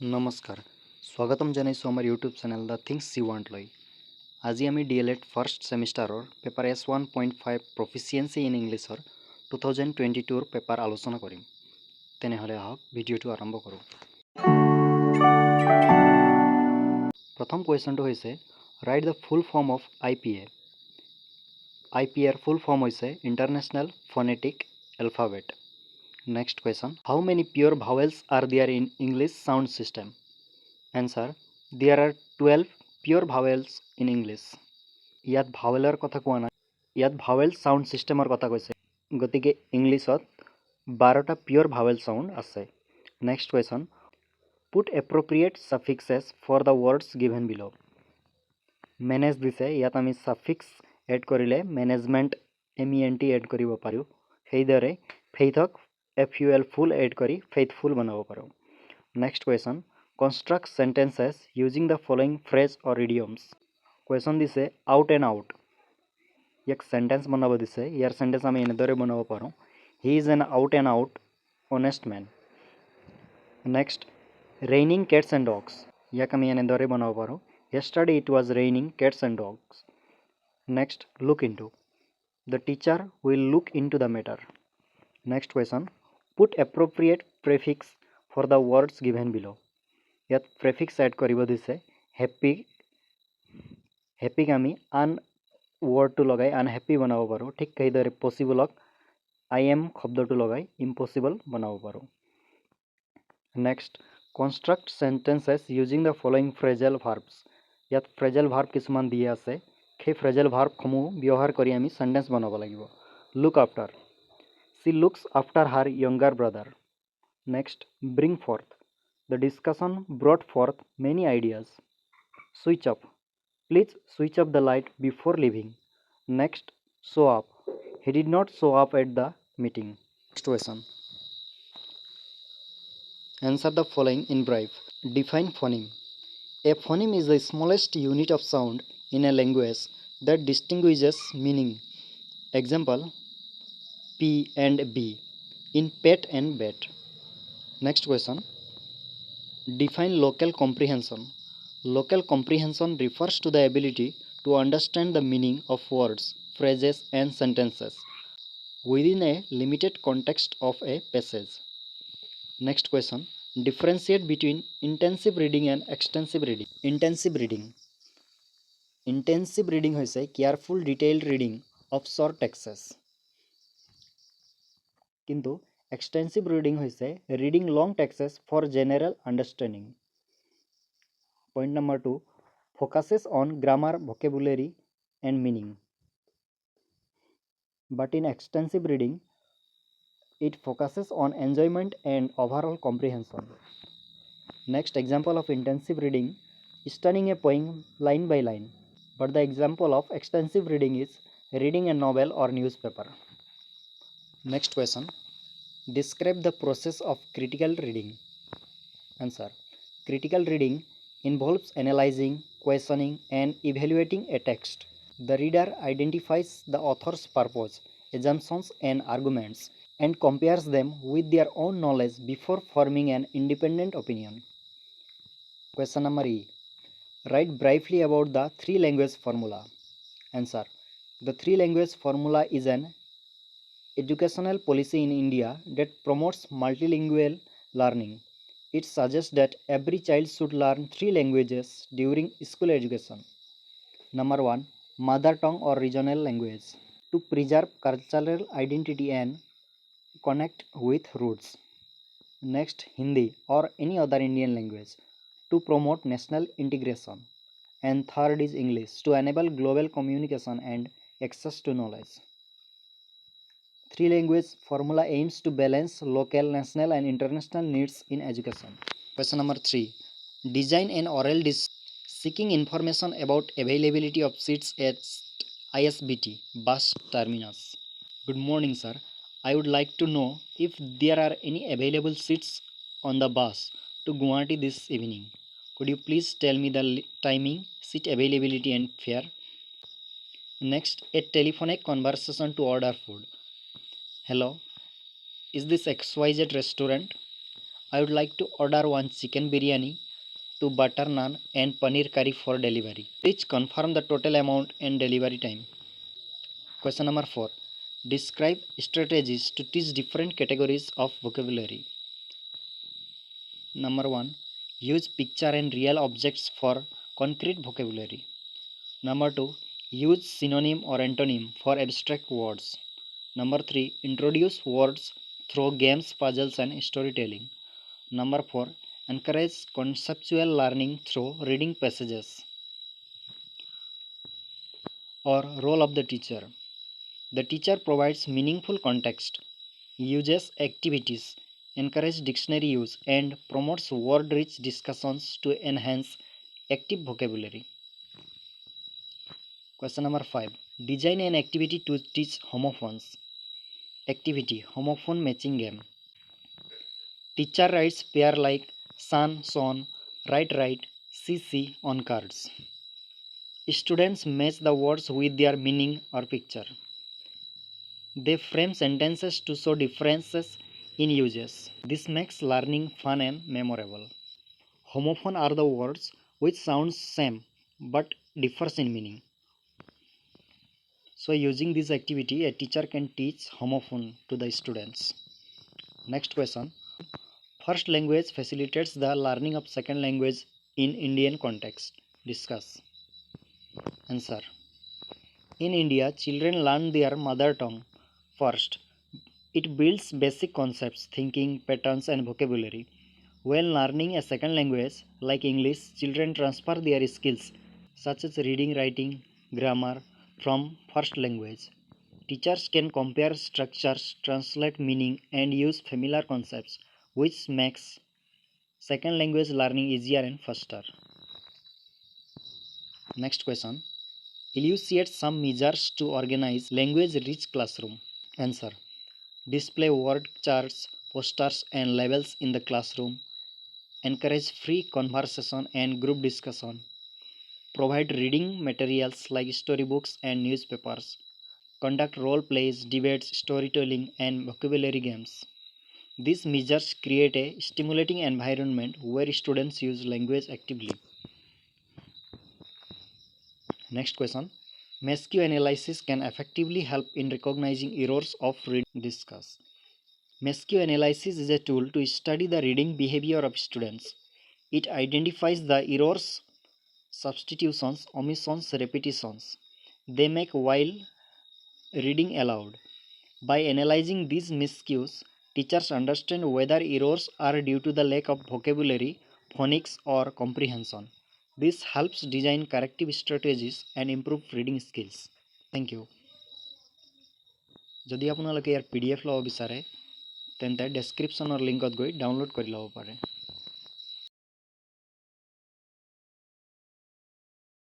नमस्कार, स्वागतम जनाइছোঁ आमार YouTube channel the things you want लई। আজি আমি DLED ফাৰ্ষ্ট ছেমিষ্টাৰৰ পেপাৰ S1.5 প্ৰফিচিয়েঞ্চি ইন ইংলিছৰ 2022ৰ পেপাৰ আলোচনা কৰিম। তেনেহ'লে আহক ভিডিঅ'টো আৰম্ভ কৰোঁ। প্ৰথম কুৱেশ্যনটো হৈছে write the full form of IPA। IPAৰ ফুল ফৰ্ম হৈছে international phonetic alphabet. Next question. How many pure vowels are there in English sound system? Answer. There are 12 pure vowels in English. ইয়াত ভাৱেলৰ কথা কোৱা নাই, ইয়াত ভাৱেল সাউণ্ড সিস্টেমৰ কথা কৈছে, গতিকে ইংলিছত 12টা পিয়ৰ ভাৱেল সাউণ্ড আছে। Next question, put appropriate suffixes for the words given below. Manage দিছে, ইয়াত আমি সাফিক্স এড কৰিলে মেনেজমেণ্ট MENT এড কৰিব পাৰোঁ। সেইদৰে ফেইথক FUL ফুল এড কৰি ফেইথফুল বনাব পাৰোঁ। Next question, construct sentences using the following phrase or idioms. Question দিছে আউট এণ্ড আউট, ইয়াক সেন্টেন্স বনাব দিছে। ইয়াৰ সেন্টেন্স আমি এনেদৰে বনাব পাৰোঁ, he is an out and out honest main. Next, raining cats and dogs, ইয়াক আমি এনেদৰে বনাব পাৰোঁ, yesterday it was raining cats and dogs. Next, look into, the teacher will look into the matter. Next question, put appropriate prefix for the words given below. ইয়াত prefix add কৰিব দিছে, হেপিক আমি আন ৱৰ্ডটো লগাই আনহেপি বনাব পাৰোঁ। ঠিক সেইদৰে পচিবলক IM শব্দটো লগাই ইম্পচিবল বনাব পাৰোঁ। Next, construct sentences using the following phrasal verbs. ইয়াত ফ্ৰেজেল ভাৰ্ব কিছুমান দিয়া আছে, সেই ফ্ৰেজেল ভাৰ্বসমূহ ব্যৱহাৰ কৰি আমি সেন্টেন্স বনাব লাগিব। Look after, she looks after her younger brother. Next, bring forth, the discussion brought forth many ideas. Switch off, please switch off the light before leaving. Next, show up, he did not show up at the meeting. Next question, answer the following in brief. Define phoneme. A phoneme is the smallest unit of sound in a language that distinguishes meaning. Example, P and B in pet and bat. Next question, define local comprehension. Local comprehension refers to the ability to understand the meaning of words, phrases and sentences within a limited context of a passage. Next question, differentiate between intensive reading and extensive reading. Intensive reading hoise careful detailed reading of short texts, কিন্তু extensive reading হৈছে reading long texts for general understanding. Point number 2, focuses on grammar, vocabulary and meaning. But in extensive reading, it focuses on enjoyment and overall comprehension. Next example of intensive reading, studying a poem line by line. But the example of extensive reading is reading a novel or newspaper. Next question, describe the process of critical reading. Answer, critical reading involves analyzing, questioning and evaluating a text. The reader identifies the author's purpose, assumptions and arguments and compares them with their own knowledge before forming an independent opinion. Question number E, write briefly about the three language formula. Answer, the three language formula is an educational policy in India that promotes multilingual learning. It suggests that every child should learn 3 languages during school education. Number 1, mother tongue or regional language, to preserve cultural identity and connect with roots. Next, Hindi or any other Indian language, to promote national integration. And third is English, to enable global communication and access to knowledge. Three language formula aims to balance local, national and international needs in education. Question number 3, design an oral seeking information about availability of seats at ISBT bus terminus. Good morning sir, I would like to know if there are any available seats on the bus to Guwahati this evening. Could you please tell me the timing, seat availability and fare? Next, a telephonic conversation to order food. Hello, is this XYZ restaurant? I would like to order one chicken biryani, two butter naan and paneer curry for delivery. Please confirm the total amount and delivery time. Question number 4. Describe strategies to teach different categories of vocabulary. Number 1. Use picture and real objects for concrete vocabulary. Number 2. Use synonym or antonym for abstract words. Number 3. Introduce words through games, puzzles and storytelling. Number 4. Encourage conceptual learning through reading passages. Or role of the teacher. The teacher provides meaningful context, uses activities, encourages dictionary use, and promotes word-rich discussions to enhance active vocabulary. Question number 5. Design an activity to teach homophones. Activity: homophone matching game. Teacher writes pair like sun, son, right, see on cards. Students match the words with their meaning or picture. They frame sentences to show differences in uses. This makes learning fun and memorable. Homophone are the words which sounds same but differs in meaning. So using this activity, a teacher can teach homophone to the students. Next question. First language facilitates the learning of second language in Indian context. Discuss. Answer. In India, children learn their mother tongue first. It builds basic concepts, thinking, patterns, and vocabulary. When learning a second language, like English, children transfer their skills, such as reading, writing, grammar, from first language. Teachers can compare structures, translate meaning, and use familiar concepts, which makes second language learning easier and faster. Next question. Elucidate some measures to organize language-rich classroom. Answer. Display word charts, posters, and labels in the classroom. Encourage free conversation and group discussion. Provide reading materials like storybooks and newspapers. Conduct role plays, debates, storytelling, and vocabulary games. These measures create a stimulating environment where students use language actively. Next question. MESQ analysis can effectively help in recognizing errors of reading. Discuss. MESQ analysis is a tool to study the reading behavior of students. It identifies the errors, substitutions, omissions, repetitions they make while reading aloud. By analyzing these miscues, teachers understand whether errors are due to the lack of vocabulary, phonics, or comprehension. This helps design corrective strategies and improve reading skills. Thank you. যদি আপোনালোকে ইয়াৰ PDF ল'ব বিচাৰে তেন্তে ডেছক্ৰিপশ্যনৰ লিংকত গৈ download কৰি ল'ব পাৰে।